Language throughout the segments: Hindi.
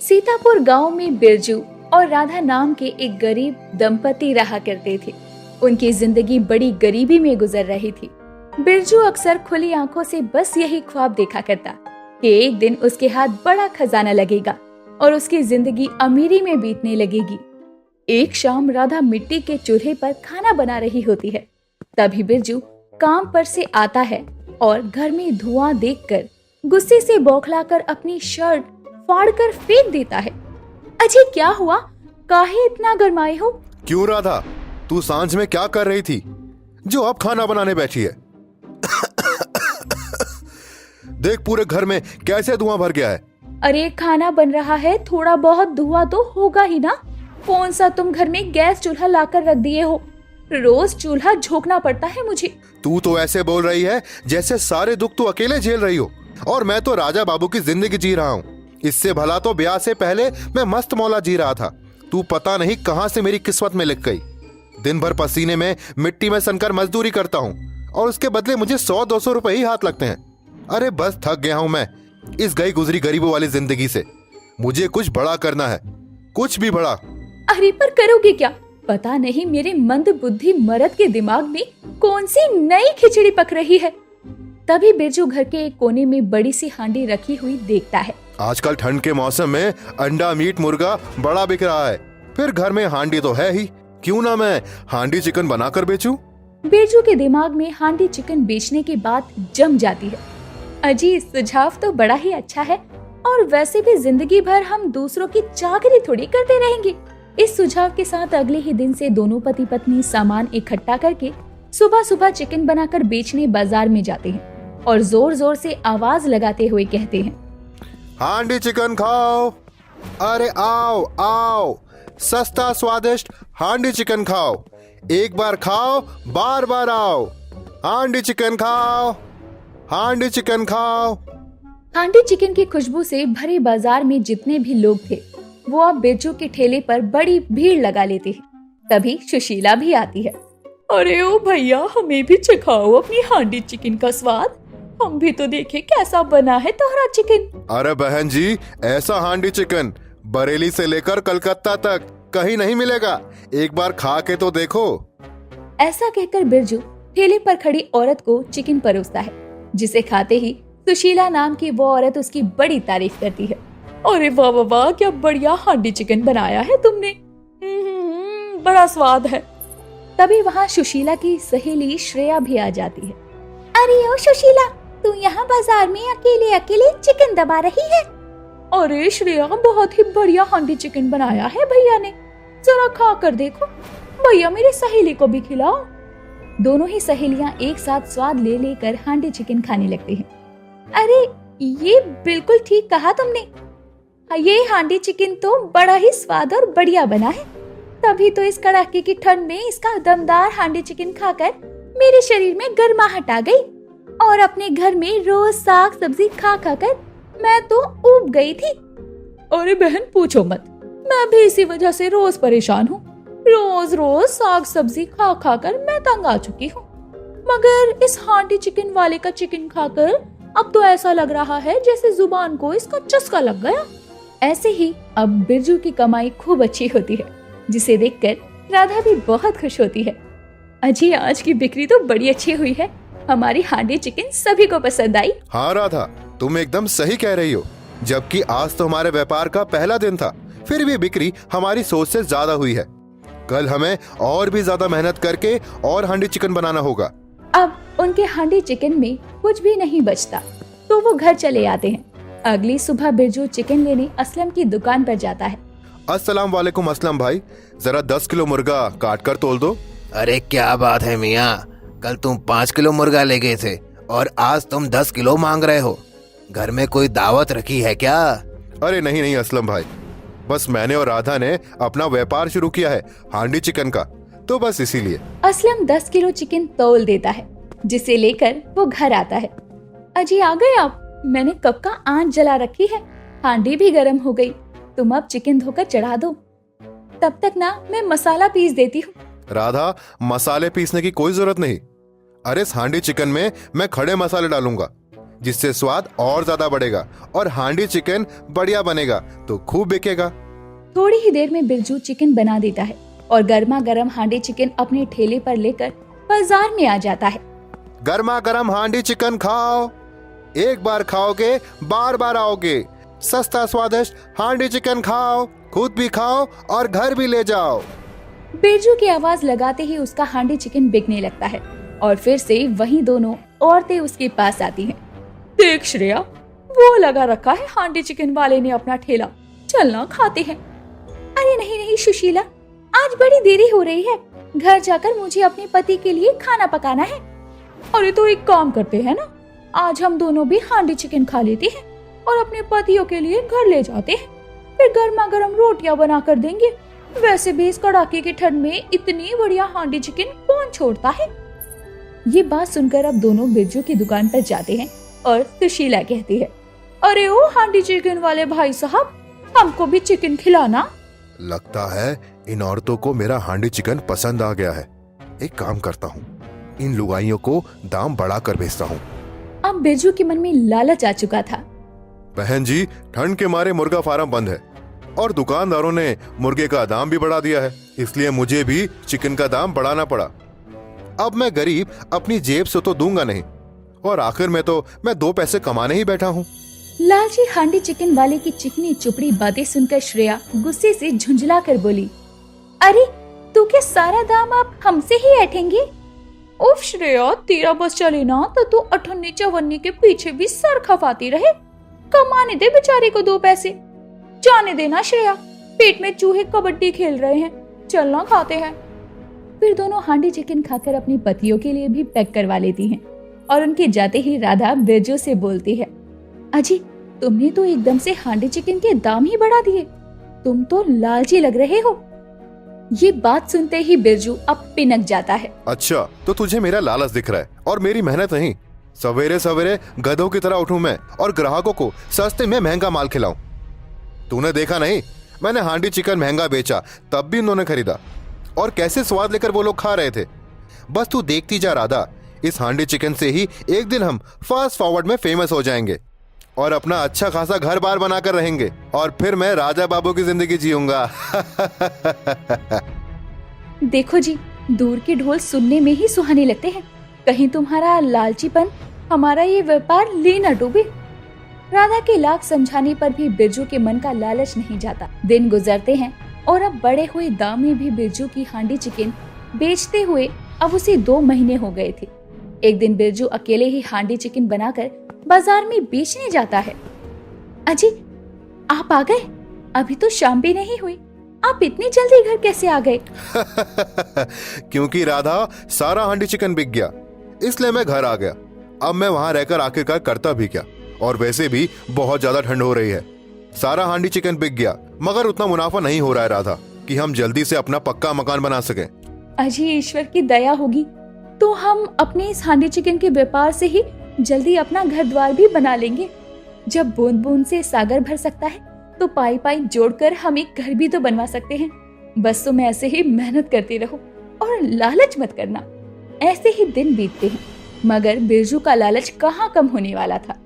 सीतापुर गांव में बिरजू और राधा नाम के एक गरीब दंपति रहा करते थे। उनकी जिंदगी बड़ी गरीबी में गुजर रही थी। बिरजू अक्सर खुली आंखों से बस यही ख्वाब देखा करता कि एक दिन उसके हाथ बड़ा खजाना लगेगा और उसकी जिंदगी अमीरी में बीतने लगेगी। एक शाम राधा मिट्टी के चूल्हे पर खाना बना रही होती है। तभी बिरजू काम पर से आता है और घर में धुआं देखकर गुस्से से बौखलाकर अपनी शर्ट फाड़कर फेंक देता है। अजी क्या हुआ? काहे इतना गरमाए हो? क्यों राधा, तू सांझ में क्या कर रही थी जो अब खाना बनाने बैठी है? देख पूरे घर में कैसे धुआं भर गया है। अरे खाना बन रहा है, थोड़ा बहुत धुआं तो होगा ही ना। कौन सा तुम घर में गैस चूल्हा लाकर रख दिए हो? रोज चूल्हा झोंकना पड़ता है मुझे। तू तो ऐसे बोल रही है जैसे सारे दुख तू अकेले झेल रही हो, और मैं तो राजा बाबू की जिंदगी जी रहा हूँ। इससे भला तो ब्याह से पहले मैं मस्त मौला जी रहा था। तू पता नहीं कहां से मेरी किस्मत में लिख गई। दिन भर पसीने में मिट्टी में सनकर मजदूरी करता हूँ और उसके बदले मुझे 100-200 रुपए ही हाथ लगते हैं। अरे बस थक गया हूं मैं इस गई गुजरी गरीबों वाली जिंदगी से। मुझे कुछ बड़ा करना है, कुछ भी बड़ा। अरे पर करोगे क्या? पता नहीं मेरे मंद बुद्धि मर्द के दिमाग में कौन सी नई खिचड़ी पक रही है। तभी बिरजू घर के एक कोने में बड़ी सी हांडी रखी हुई देखता है। आजकल ठंड के मौसम में अंडा मीट मुर्गा बड़ा बिक रहा है, फिर घर में हांडी तो है ही, क्यों ना मैं हांडी चिकन बनाकर बेचूं? बिरजू के दिमाग में हांडी चिकन बेचने की बात जम जाती है। अजी सुझाव तो बड़ा ही अच्छा है, और वैसे भी जिंदगी भर हम दूसरों की चाकरी थोड़ी करते रहेंगे। इस सुझाव के साथ अगले ही दिन से दोनों पति पत्नी सामान इकट्ठा करके सुबह सुबह चिकन बनाकर बेचने बाजार में जाते हैं और जोर जोर से आवाज लगाते हुए कहते हैं, हांडी चिकन खाओ, अरे आओ आओ, सस्ता स्वादिष्ट हांडी चिकन खाओ, एक बार खाओ बार बार आओ, हांडी चिकन खाओ, हांडी चिकन खाओ। हांडी चिकन की खुशबू से भरे बाजार में जितने भी लोग थे वो अब बिरजू के ठेले पर बड़ी भीड़ लगा लेते हैं। तभी सुशीला भी आती है। अरे ओ भैया, हमें भी चखाओ अपनी हांडी चिकन का स्वाद, हम भी तो देखें कैसा बना है तुम्हारा चिकन। अरे बहन जी, ऐसा हांडी चिकन बरेली से लेकर कलकत्ता तक कहीं नहीं मिलेगा, एक बार खा के तो देखो। ऐसा कहकर बिरजू ठेले पर खड़ी औरत को चिकन परोसता है, जिसे खाते ही सुशीला नाम की वो औरत उसकी बड़ी तारीफ करती है। अरे वाह वाह वाह, क्या बढ़िया हांडी चिकन बनाया है तुमने, बड़ा स्वाद है। तभी वहाँ सुशीला की सहेली श्रेया भी आ जाती है। अरे ओ सुशीला, तू यहाँ बाजार में अकेले अकेले चिकन दबा रही है? अरे श्रेया, बहुत ही बढ़िया हांडी चिकन बनाया है भैया ने, जरा खा कर देखो। भैया मेरी सहेली को भी खिलाओ। दोनों ही सहेलियां एक साथ स्वाद ले लेकर हांडी चिकन खाने लगते हैं। अरे ये बिल्कुल ठीक कहा तुमने, ये हांडी चिकन तो बड़ा ही स्वाद और बढ़िया बना है। तभी तो इस कड़ाके की ठंड में इसका दमदार हांडी चिकन खाकर मेरे शरीर में गर्माहट आ गई, और अपने घर में रोज साग सब्जी खा खा कर मैं तो ऊब गई थी। अरे बहन पूछो मत, मैं भी इसी वजह से रोज परेशान हूँ। रोज रोज साग सब्जी खा खा कर मैं तंग आ चुकी हूँ, मगर इस हांडी चिकन वाले का चिकन खाकर अब तो ऐसा लग रहा है जैसे जुबान को इसका चस्का लग गया। ऐसे ही अब बिरजू की कमाई खूब अच्छी होती है, जिसे देखकर राधा भी बहुत खुश होती है। अजी आज की बिक्री तो बड़ी अच्छी हुई है, हमारी हांडी चिकन सभी को पसंद आई। हाँ राधा, तुम एकदम सही कह रही हो। जबकि आज तो हमारे व्यापार का पहला दिन था, फिर भी बिक्री हमारी सोच से ज्यादा हुई है। कल हमें और भी ज्यादा मेहनत करके और हांडी चिकन बनाना होगा। अब उनके हांडी चिकन में कुछ भी नहीं बचता, तो वो घर चले आते हैं। अगली सुबह बिरजू चिकन लेने असलम की दुकान पर जाता है। अस्सलाम वालेकुम असलम भाई, जरा 10 किलो मुर्गा काट कर तोल दो। अरे क्या बात है मियाँ, कल तुम 5 किलो मुर्गा ले गए थे और आज तुम 10 किलो मांग रहे हो। घर में कोई दावत रखी है क्या? अरे नहीं नहीं असलम भाई, बस मैंने और राधा ने अपना व्यापार शुरू किया है हांडी चिकन का, तो बस इसीलिए। असलम 10 किलो चिकन तौल देता है, जिसे लेकर वो घर आता है। अजी आ गए आप? मैंने कब का आंच जला रखी है, हांडी भी गर्म हो गई, तुम अब चिकन धोकर चढ़ा दो, तब तक ना मैं मसाला पीस देती हूँ। राधा, मसाले पीसने की कोई जरूरत नहीं। अरे इस हांडी चिकन में मैं खड़े मसाले डालूंगा, जिससे स्वाद और ज्यादा बढ़ेगा और हांडी चिकन बढ़िया बनेगा तो खूब बिकेगा। थोड़ी ही देर में बिरजू चिकन बना देता है और गर्मा गर्म हांडी चिकन अपने ठेले पर लेकर बाजार में आ जाता है। गर्मा गर्म हांडी चिकन खाओ, एक बार खाओगे बार बार आओगे। सस्ता स्वादिष्ट हांडी चिकन खाओ, खुद भी खाओ और घर भी ले जाओ। बिरजू की आवाज लगाते ही उसका हांडी चिकन बिकने लगता है और फिर से वही दोनों औरतें उसके पास आती हैं। देख श्रेया, वो लगा रखा है हांडी चिकन वाले ने अपना ठेला, चलना खाते हैं। अरे नहीं नहीं सुशीला, आज बड़ी देरी हो रही है, घर जाकर मुझे अपने पति के लिए खाना पकाना है। अरे तो एक काम करते हैं ना, आज हम दोनों भी हांडी चिकन खा लेते हैं और अपने पतियों के लिए घर ले जाते हैं, फिर गर्मा गर्म रोटियां बना कर देंगे। वैसे भी इस कड़ाके की ठंड में इतनी बढ़िया हांडी चिकन कौन छोड़ता है। ये बात सुनकर अब दोनों बिरजू की दुकान पर जाते हैं और सुशीला कहती है, अरे ओ हांडी चिकन वाले भाई साहब, हमको भी चिकन खिलाना। लगता है इन औरतों को मेरा हांडी चिकन पसंद आ गया है। एक काम करता हूँ, इन लुगाइयों को दाम बढ़ा कर बेचता हूँ। अब बिरजू के मन में लालच आ चुका था। बहन जी, ठंड के मारे मुर्गा फार्म बंद है और दुकानदारों ने मुर्गे का दाम भी बढ़ा दिया है, इसलिए मुझे भी चिकन का दाम बढ़ाना पड़ा। अब मैं गरीब अपनी जेब से तो दूंगा नहीं और आखिर में तो मैं 2 पैसे कमाने ही बैठा हूँ। लालची हांडी चिकन वाले की चिकनी चुपड़ी बातें सुनकर श्रेया गुस्से से झुंझला कर बोली, अरे तू क्या सारा दाम आप हमसे ही ऐठेंगे? उफ श्रेया, तेरा बस चले ना तो तू अठन्नी चवन्नी के पीछे भी सर खपाती रहे। कमाने दे बेचारे को 2 पैसे। जाने देना श्रेया, पेट में चूहे कबड्डी खेल रहे हैं, चलना खाते हैं। फिर दोनों हांडी चिकन खाकर अपने पतियों के लिए भी पैक करवा लेती हैं और उनके जाते ही राधा बिरजू से बोलती है, अजी तुमने तो एकदम से हांडी चिकन के दाम ही बढ़ा दिए, तुम तो लालची लग रहे हो। ये बात सुनते ही बिरजू अब पिनक जाता है। अच्छा, तो तुझे मेरा लालच दिख रहा है और मेरी मेहनत नहीं। सवेरे सवेरे गधों की तरह उठूं मैं और ग्राहकों को सस्ते में महंगा माल खिलाऊं। तूने देखा नहीं, मैंने हांडी चिकन महंगा बेचा तब भी उन्होंने खरीदा और कैसे स्वाद लेकर वो लोग खा रहे थे। बस तू देखती जा राधा, इस हांडी चिकन से ही एक दिन हम फास्ट फॉरवर्ड में फेमस हो जाएंगे और अपना अच्छा खासा घर बार बनाकर रहेंगे और फिर मैं राजा बाबू की जिंदगी जीऊंगा। देखो जी, दूर के ढोल सुनने में ही सुहाने लगते हैं, कहीं तुम्हारा लालचीपन हमारा ये व्यापार ले न डूबे। राधा के लाख समझाने पर भी बिरजू के मन का लालच नहीं जाता। दिन गुजरते हैं और अब बढ़े हुए दाम में भी बिरजू की हांडी चिकन बेचते हुए अब उसे 2 महीने हो गए थे। एक दिन बिरजू अकेले ही हांडी चिकन बनाकर बाजार में बेचने जाता है। अजी आप आ गए, अभी तो शाम भी नहीं हुई, आप इतनी जल्दी घर कैसे आ गए? क्योंकि राधा सारा हांडी चिकन बिक गया, इसलिए मैं घर आ गया। अब मैं वहां रहकर आखिरकार करता भी क्या, और वैसे भी बहुत ज्यादा ठंड हो रही है। सारा हांडी चिकन बिक गया, मगर उतना मुनाफा नहीं हो रहा है राधा कि हम जल्दी से अपना पक्का मकान बना सकें। अजी ईश्वर की दया होगी तो हम अपने इस हांडी चिकन के व्यापार से ही जल्दी अपना घर द्वार भी बना लेंगे। जब बूंद बूंद से सागर भर सकता है तो पाई पाई जोड़कर हम एक घर भी तो बनवा सकते हैं। बस तुम ऐसे ही मेहनत करते रहो और लालच मत करना। ऐसे ही दिन बीतते हैं, मगर बिरजू का लालच कहाँ कम होने वाला था।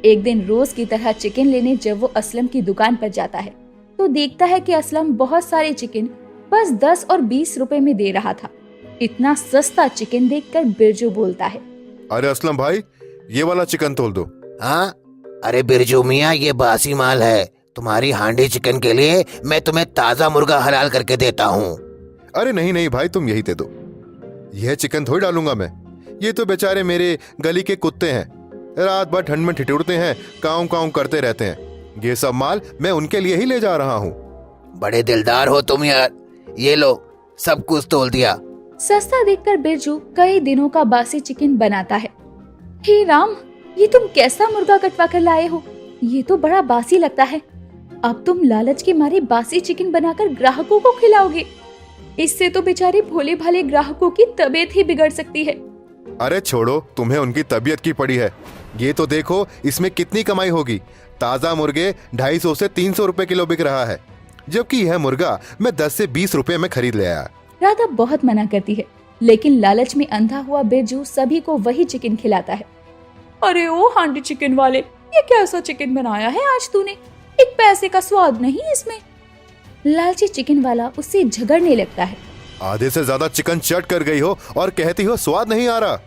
एक दिन रोज की तरह चिकन लेने जब वो असलम की दुकान पर जाता है तो देखता है कि असलम बहुत सारे चिकन बस 10 और 20 रुपए में दे रहा था। इतना सस्ता चिकन देखकर बिरजू बोलता है, अरे असलम भाई, ये वाला चिकन तोल दो। हाँ, अरे बिरजू मियाँ, ये बासी माल है। तुम्हारी हांडी चिकन के लिए मैं तुम्हें ताजा मुर्गा हलाल करके देता हूँ। अरे नहीं नहीं भाई, तुम यही दे दो। यह चिकन थोड़ी डालूंगा मैं, ये तो बेचारे मेरे गली के कुत्ते हैं, रात भर ठंड में ठिठुरते हैं, काऊ काऊ करते रहते हैं। ये सब माल मैं उनके लिए ही ले जा रहा हूँ। बड़े दिलदार हो तुम यार, ये लो सब कुछ तोल दिया। सस्ता देखकर बिरजू कई दिनों का बासी चिकन बनाता है। हे राम, ये तुम कैसा मुर्गा कटवा कर लाए हो? ये तो बड़ा बासी लगता है। अब तुम लालच के मारे बासी चिकन बनाकर ग्राहकों को खिलाओगे। इससे तो बेचारे भोले भाले ग्राहकों की तबीयत ही बिगड़ सकती है। अरे छोड़ो, तुम्हें उनकी तबीयत की पड़ी है। ये तो देखो इसमें कितनी कमाई होगी। ताजा मुर्गे 250 से 300 रुपए किलो बिक रहा है, जबकि यह मुर्गा मैं 10 से 20 रुपए में खरीद ले आया। राधा बहुत मना करती है, लेकिन लालच में अंधा हुआ बिरजू सभी को वही चिकन खिलाता है। अरे ओ हांडी चिकन वाले, ये कैसा चिकन बनाया है आज तूने? एक पैसे का स्वाद नहीं इसमें। लालची चिकन वाला उससे झगड़ने लगता है। आधे से ज्यादा चिकन चट कर गई हो और कहती हो स्वाद नहीं आ रहा।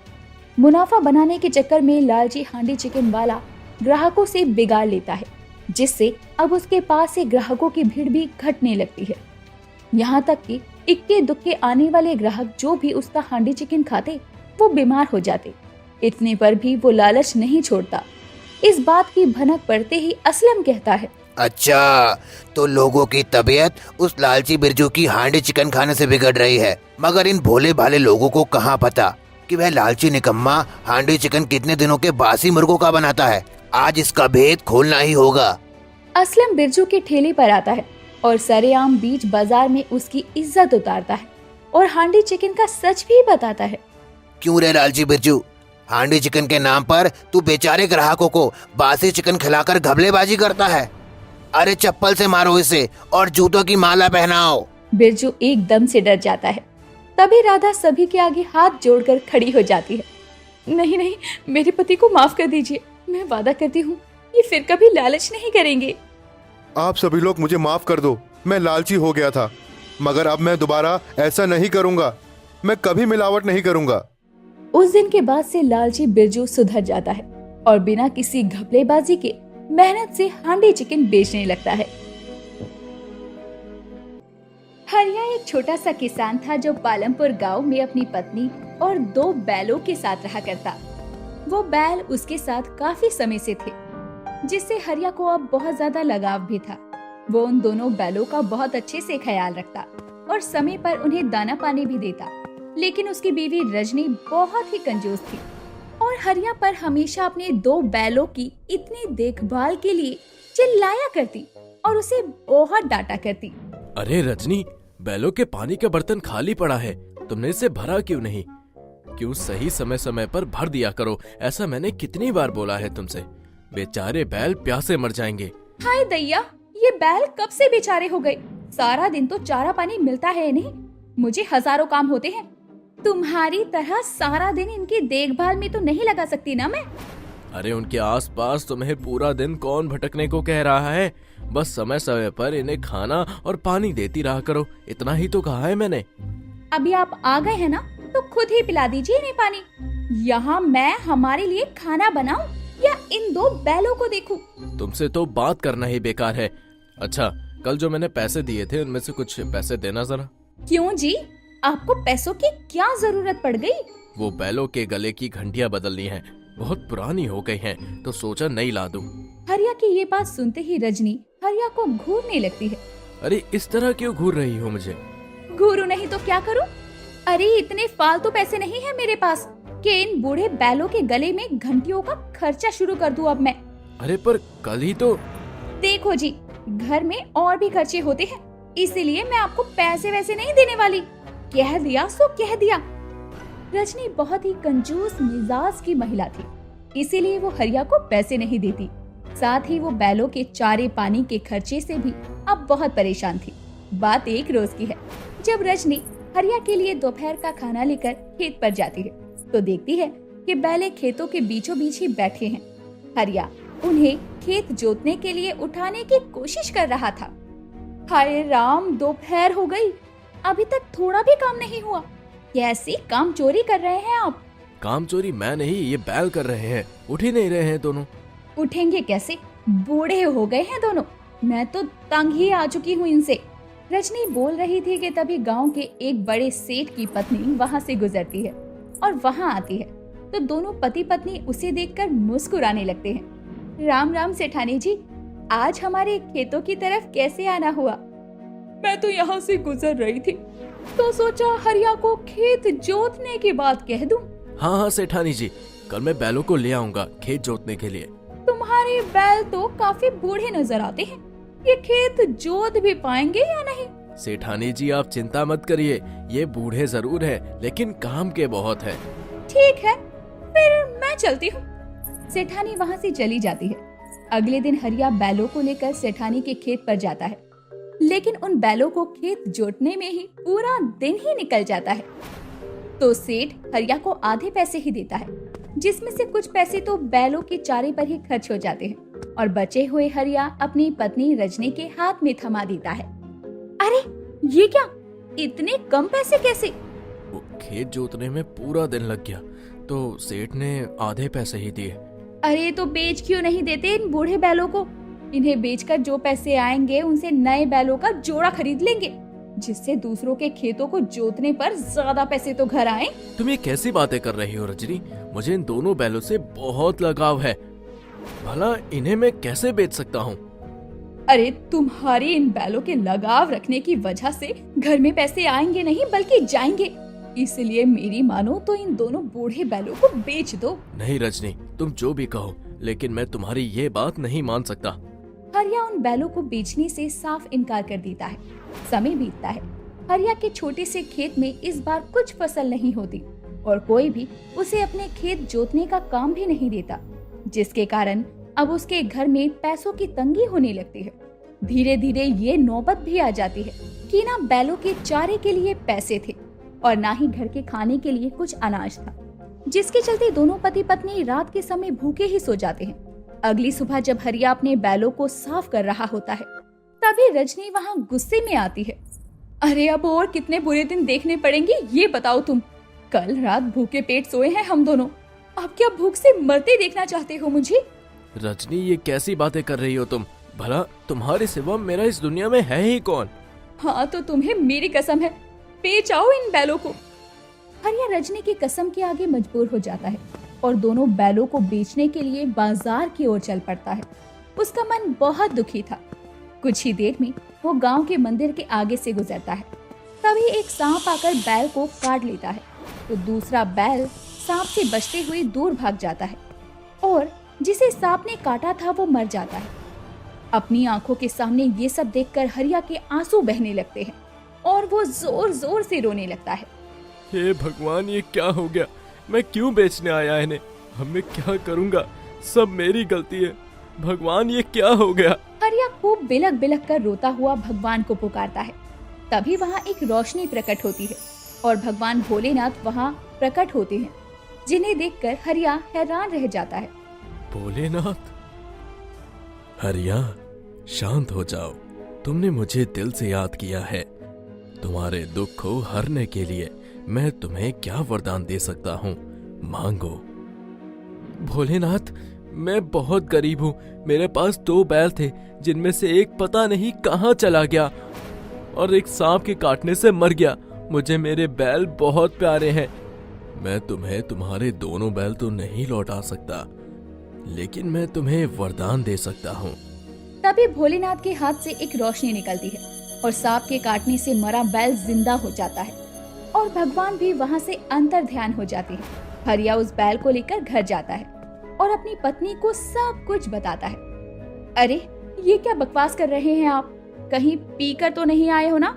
मुनाफा बनाने के चक्कर में लालची हांडी चिकन वाला ग्राहकों से बिगाड़ लेता है, जिससे अब उसके पास से ग्राहकों की भीड़ भी घटने लगती है। यहाँ तक कि इक्के दुक्के आने वाले ग्राहक जो भी उसका हांडी चिकन खाते वो बीमार हो जाते। इतने पर भी वो लालच नहीं छोड़ता। इस बात की भनक पड़ते ही असलम कहता है, अच्छा, तो लोगों की तबीयत उस लालची बिरजू की हांडी चिकन खाने से बिगड़ रही है, मगर इन भोले भाले लोगों को कहाँ पता कि वह लालची निकम्मा हांडी चिकन कितने दिनों के बासी मुर्गों का बनाता है। आज इसका भेद खोलना ही होगा। असलम बिरजू के ठेले पर आता है और सरेआम बीच बाजार में उसकी इज्जत उतारता है और हांडी चिकन का सच भी बताता है। क्यों रे लालची बिरजू, हांडी चिकन के नाम पर तू बेचारे ग्राहकों को बासी चिकन खिलाकर घबलेबाजी करता है। अरे चप्पल से मारो इसे और जूतों की माला पहनाओ। बिरजू एकदम से डर जाता है। तभी राधा सभी के आगे हाथ जोड़कर खड़ी हो जाती है। नहीं नहीं, मेरे पति को माफ कर दीजिए। मैं वादा करती हूँ ये फिर कभी लालच नहीं करेंगे। आप सभी लोग मुझे माफ कर दो, मैं लालची हो गया था, मगर अब मैं दोबारा ऐसा नहीं करूंगा। मैं कभी मिलावट नहीं करूंगा। उस दिन के बाद से लालची बिरजू सुधर जाता है और बिना किसी घपलेबाजी के मेहनत से हांडी चिकन बेचने लगता है। हरिया एक छोटा सा किसान था जो पालमपुर गांव में अपनी पत्नी और 2 बैलों के साथ रहा करता। वो बैल उसके साथ काफी समय से थे, जिससे हरिया को अब बहुत ज्यादा लगाव भी था। वो उन दोनों बैलों का बहुत अच्छे से ख्याल रखता और समय पर उन्हें दाना पानी भी देता। लेकिन उसकी बीवी रजनी बहुत ही कंजूस थी और हरिया पर हमेशा अपने 2 बैलों की इतनी देखभाल के लिए चिल्लाया करती और उसे बहुत डांटा करती। अरे रजनी, बैलों के पानी का बर्तन खाली पड़ा है, तुमने इसे भरा क्यों नहीं? क्यों सही समय समय पर भर दिया करो, ऐसा मैंने कितनी बार बोला है तुमसे। बेचारे बैल प्यासे मर जाएंगे। हाय दैया, ये बैल कब से बेचारे हो गए? सारा दिन तो चारा पानी मिलता है नहीं, मुझे हजारों काम होते हैं। तुम्हारी तरह सारा दिन इनकी देखभाल में तो नहीं लगा सकती ना मैं। अरे उनके आसपास तुम्हें पूरा दिन कौन भटकने को कह रहा है? बस समय समय पर इन्हें खाना और पानी देती रहा करो, इतना ही तो कहा है मैंने। अभी आप आ गए हैं ना, तो खुद ही पिला दीजिए इन्हें पानी। यहाँ मैं हमारे लिए खाना बनाऊं या इन 2 बैलों को देखूं? तुमसे तो बात करना ही बेकार है। अच्छा, कल जो मैंने पैसे दिए थे उनमें से कुछ पैसे देना जरा। क्यों जी, आपको पैसों की क्या जरूरत पड़ गई? वो बैलों के गले की घंटियां बदलनी है, बहुत पुरानी हो गई हैं, तो सोचा नई ला दूं। हरिया की ये बात सुनते ही रजनी हरिया को घूरने लगती है। अरे इस तरह क्यों घूर रही हो मुझे? घूरू नहीं तो क्या करूं? अरे इतने फालतू पैसे नहीं है मेरे पास कि इन बूढ़े बैलों के गले में घंटियों का खर्चा शुरू कर दूं अब मैं। अरे पर कल ही तो। देखो जी, घर में और भी खर्चे होते हैं, इसीलिए मैं आपको पैसे वैसे नहीं देने वाली। कह दिया सो कह दिया। रजनी बहुत ही कंजूस मिजाज की महिला थी, इसीलिए वो हरिया को पैसे नहीं देती। साथ ही वो बैलों के चारे पानी के खर्चे से भी अब बहुत परेशान थी। बात एक रोज की है, जब रजनी हरिया के लिए दोपहर का खाना लेकर खेत पर जाती है तो देखती है कि बैले खेतों के बीचों बीच ही बैठे हैं। हरिया उन्हें खेत जोतने के लिए उठाने की कोशिश कर रहा था। हाय राम, दोपहर हो गई, अभी तक थोड़ा भी काम नहीं हुआ। कैसी काम चोरी कर रहे हैं आप? काम चोरी मैं नहीं, ये बैल कर रहे हैं। उठ ही नहीं रहे हैं दोनों। उठेंगे कैसे? बूढ़े हो गए हैं दोनों। मैं तो तंग ही आ चुकी हूँ इनसे। रजनी बोल रही थी कि तभी गांव के एक बड़े सेठ की पत्नी वहाँ से गुजरती है और वहाँ आती है तो दोनों पति पत्नी उसे देखकर मुस्कुराने लगते हैं। राम राम सेठानी जी, आज हमारे खेतों की तरफ कैसे आना हुआ? मैं तो यहाँ से गुजर रही थी तो सोचा हरिया को खेत जोतने की बात कह दूं। हाँ हाँ सेठानी जी, कल मैं बैलों को ले आऊंगा खेत जोतने के लिए। तुम्हारे बैल तो काफी बूढ़े नजर आते हैं, ये खेत जोत भी पाएंगे या नहीं? सेठानी जी आप चिंता मत करिए, ये बूढ़े जरूर हैं, लेकिन काम के बहुत है। ठीक है, फिर मैं चलती हूँ। सेठानी वहाँ से चली जाती है। अगले दिन हरिया बैलों को लेकर सेठानी के खेत पर जाता है, लेकिन उन बैलों को खेत जोतने में ही पूरा दिन ही निकल जाता है। तो सेठ हरिया को आधे पैसे ही देता है, जिसमें से कुछ पैसे तो बैलों के चारे पर ही खर्च हो जाते हैं और बचे हुए हरिया अपनी पत्नी रजनी के हाथ में थमा देता है। अरे ये क्या, इतने कम पैसे कैसे? वो खेत जोतने में पूरा दिन लग गया तो सेठ ने आधे पैसे ही दिए। अरे तो बेच क्यों नहीं देते इन बूढ़े बैलों को? इन्हें बेचकर जो पैसे आएंगे उनसे नए बैलों का जोड़ा खरीद लेंगे, जिससे दूसरों के खेतों को जोतने पर ज्यादा पैसे तो घर आए। तुम ये कैसी बातें कर रही हो रजनी? मुझे इन दोनों बैलों से बहुत लगाव है। भला इन्हें मैं कैसे बेच सकता हूँ? अरे तुम्हारी इन बैलों के लगाव रखने की वजह से घर में पैसे आएंगे नहीं बल्कि जाएंगे। इसलिए मेरी मानो तो इन दोनों बूढ़े बैलों को बेच दो। नहीं रजनी, तुम जो भी कहो, लेकिन मैं तुम्हारी ये बात नहीं मान सकता। हरिया उन बैलों को बेचने से साफ इनकार कर देता है। समय बीतता है। हरिया के छोटे से खेत में इस बार कुछ फसल नहीं होती और कोई भी उसे अपने खेत जोतने का काम भी नहीं देता, जिसके कारण अब उसके घर में पैसों की तंगी होने लगती है। धीरे धीरे ये नौबत भी आ जाती है कि ना बैलों के चारे के लिए पैसे थे और ना ही घर के खाने के लिए कुछ अनाज था, जिसके चलते दोनों पति पत्नी रात के समय भूखे ही सो जाते हैं। अगली सुबह जब हरिया अपने बैलों को साफ कर रहा होता है, तभी रजनी वहाँ गुस्से में आती है। अरे अब और कितने बुरे दिन देखने पड़ेंगे ये बताओ तुम? कल रात भूखे पेट सोए हैं हम दोनों, अब क्या भूख से मरते देखना चाहते हो मुझे? रजनी, ये कैसी बातें कर रही हो तुम? भला तुम्हारे सिवा मेरा इस दुनिया में है ही कौन? हाँ तो तुम्हें मेरी कसम है, बेच आओ इन बैलों को। हरिया रजनी की कसम के आगे मजबूर हो जाता है और दोनों बैलों को बेचने के लिए बाजार की ओर चल पड़ता है। उसका मन बहुत दुखी था। कुछ ही देर में वो गांव के मंदिर के आगे से गुजरता है। तभी एक सांप आकर बैल को काट लेता है तो दूसरा बैल सांप से बचते हुए दूर भाग जाता है और जिसे सांप ने काटा था वो मर जाता है। अपनी आंखों के सामने ये सब देखकर हरिया के आंसू बहने लगते हैं और वो जोर जोर से रोने लगता है। हे भगवान, ये क्या हो गया? मैं क्यों बेचने आया इन्हें? अब मैं क्या करूंगा? सब मेरी गलती है। भगवान, ये क्या हो गया? हरिया खूब बिलक बिलक कर रोता हुआ भगवान को पुकारता है। तभी वहाँ एक रोशनी प्रकट होती है और भगवान भोलेनाथ वहाँ प्रकट होते हैं, जिन्हें देखकर हरिया हैरान रह जाता है। भोलेनाथ? हरिया, शांत हो जाओ। तुमने मुझे दिल से याद किया है। तुम्हारे दुख को हरने के लिए मैं तुम्हें क्या वरदान दे सकता हूँ? मांगो। भोलेनाथ, मैं बहुत गरीब हूँ। मेरे पास 2 बैल थे, जिनमें से एक पता नहीं कहाँ चला गया और एक सांप के काटने से मर गया। मुझे मेरे बैल बहुत प्यारे हैं। मैं तुम्हें तुम्हारे दोनों बैल तो नहीं लौटा सकता, लेकिन मैं तुम्हें वरदान दे सकता हूँ। तभी भोलेनाथ के हाथ से एक रोशनी निकलती है और सांप के काटने से मरा बैल जिंदा हो जाता है और भगवान भी वहाँ से अंतर ध्यान हो जाते हैं। हरिया उस बैल को लेकर घर जाता है और अपनी पत्नी को सब कुछ बताता है। अरे ये क्या बकवास कर रहे हैं आप? कहीं पीकर तो नहीं आए हो ना?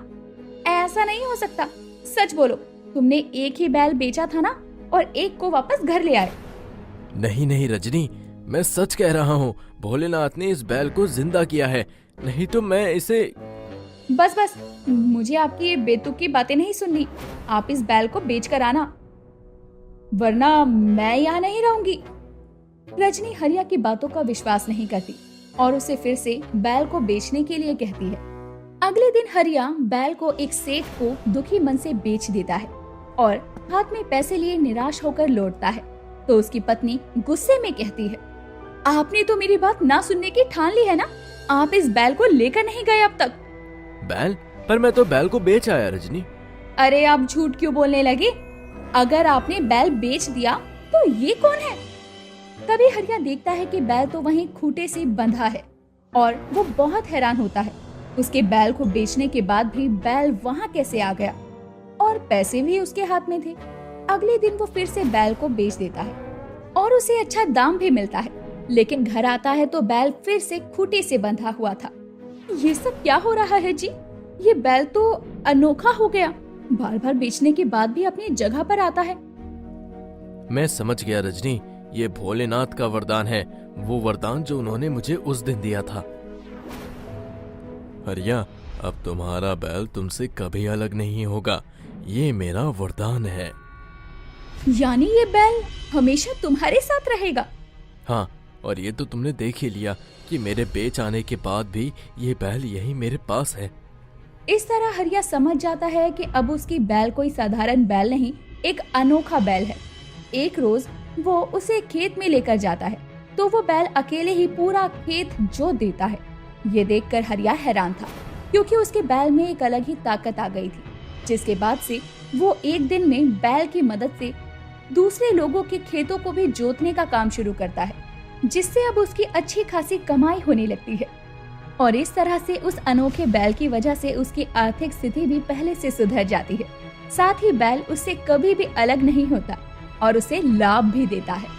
ऐसा नहीं हो सकता, सच बोलो। तुमने एक ही बैल बेचा था ना और एक को वापस घर ले आए? नहीं नहीं रजनी, मैं सच कह रहा हूँ। भोलेनाथ ने इस बैल को जिंदा किया है, नहीं तो मैं इसे। बस बस, मुझे आपकी ये बेतुकी बातें नहीं सुननी। आप इस बैल को बेच कर आना, वरना मैं यहाँ नहीं रहूंगी। रजनी हरिया की बातों का विश्वास नहीं करती और उसे फिर से बैल को बेचने के लिए कहती है। अगले दिन हरिया बैल को एक सेठ को दुखी मन से बेच देता है और हाथ में पैसे लिए निराश होकर लौटता है तो उसकी पत्नी गुस्से में कहती है, आपने तो मेरी बात ना सुनने की ठान ली है ना? आप इस बैल को लेकर नहीं गए अब तक। बैल? पर मैं तो बैल को बेच आया रजनी। अरे आप झूठ क्यों बोलने लगे? अगर आपने बैल बेच दिया तो ये कौन है? तभी हरिया देखता है कि बैल तो वहीं खूंटे से बंधा है और वो बहुत हैरान होता है। उसके बैल को बेचने के बाद भी बैल वहाँ कैसे आ गया और पैसे भी उसके हाथ में थे। अगले दिन वो फिर से बैल को बेच देता है और उसे अच्छा दाम भी मिलता है, लेकिन घर आता है तो बैल फिर से खूंटे से बंधा हुआ था। ये सब क्या हो रहा है जी? ये बैल तो अनोखा हो गया, बार बार बेचने के बाद भी अपनी जगह पर आता है। मैं समझ गया रजनी, ये भोलेनाथ का वरदान है, वो वरदान जो उन्होंने मुझे उस दिन दिया था। हरिया, अब तुम्हारा बैल तुमसे कभी अलग नहीं होगा, ये मेरा वरदान है। यानी ये बैल हमेशा तुम्हारे साथ रहेगा? हाँ, और ये तो तुमने देख ही लिया कि मेरे बेच आने के बाद भी ये बैल यही मेरे पास है। इस तरह हरिया समझ जाता है कि अब उसकी बैल कोई साधारण बैल नहीं, एक अनोखा बैल है। एक रोज वो उसे खेत में लेकर जाता है तो वो बैल अकेले ही पूरा खेत जोत देता है। ये देखकर हरिया हैरान था, क्योंकि उसके बैल में एक अलग ही ताकत आ गई थी, जिसके बाद से वो एक दिन में बैल की मदद से दूसरे लोगों के खेतों को भी जोतने का काम शुरू करता है, जिससे अब उसकी अच्छी खासी कमाई होने लगती है। और इस तरह से उस अनोखे बैल की वजह से उसकी आर्थिक स्थिति भी पहले से सुधर जाती है। साथ ही बैल उससे कभी भी अलग नहीं होता और उसे लाभ भी देता है।